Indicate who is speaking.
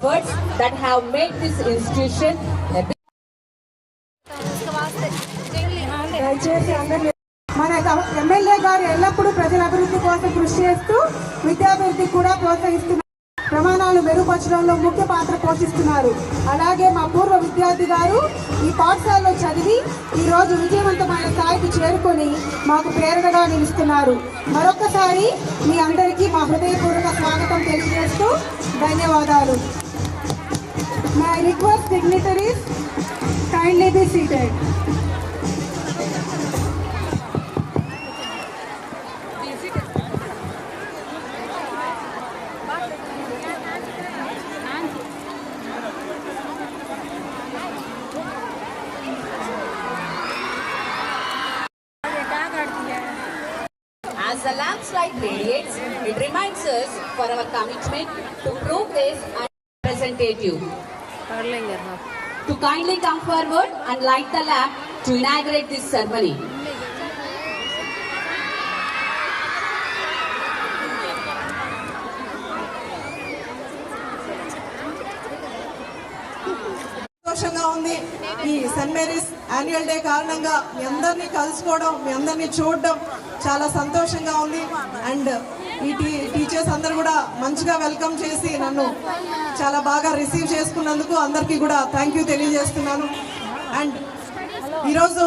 Speaker 1: efforts that have made this institution a big.
Speaker 2: మన MLA గారు ఎల్లప్పుడూ ప్రజల అభివృద్ధి కోసం కృషి చేస్తూ విద్యాభివృద్ధికి కూడా ప్రోత్సహిస్తున్నారు. ప్రమాణాలు మెరుగుపరచడంలో ముఖ్య పాత్ర పోషిస్తున్నారు. అలాగే మా పూర్వ విద్యార్థి గారు ఈ పాఠశాలలో చదివి ఈరోజు విజయవంతమైన స్థాయికి చేరుకొని మాకు ప్రేరణగా నిలుస్తున్నారు. మరొకసారి మీ అందరికీ మా హృదయపూర్వక స్వాగతం తెలియజేస్తూ ధన్యవాదాలు. My request dignitaries kindly be seated.
Speaker 1: As the lamplight radiates, it reminds us for our commitment to prove this and representative. To kindly come forward and light the lamp to inaugurate this ceremony.
Speaker 3: సంతోషంగా ఉంది. ఈ Saint Mary's annual day కారణంగా మీ అందరినీ కలుసుకోవడం, మీ అందరినీ చూడడం చాలా సంతోషంగా ఉంది. అండ్ ఈ టీచర్స్ అందరు కూడా మంచిగా వెల్కమ్ చేసి నన్ను చాలా బాగా రిసీవ్ చేసుకున్నందుకు అందరికీ కూడా థ్యాంక్ యూ తెలియజేస్తున్నాను. అండ్ ఈరోజు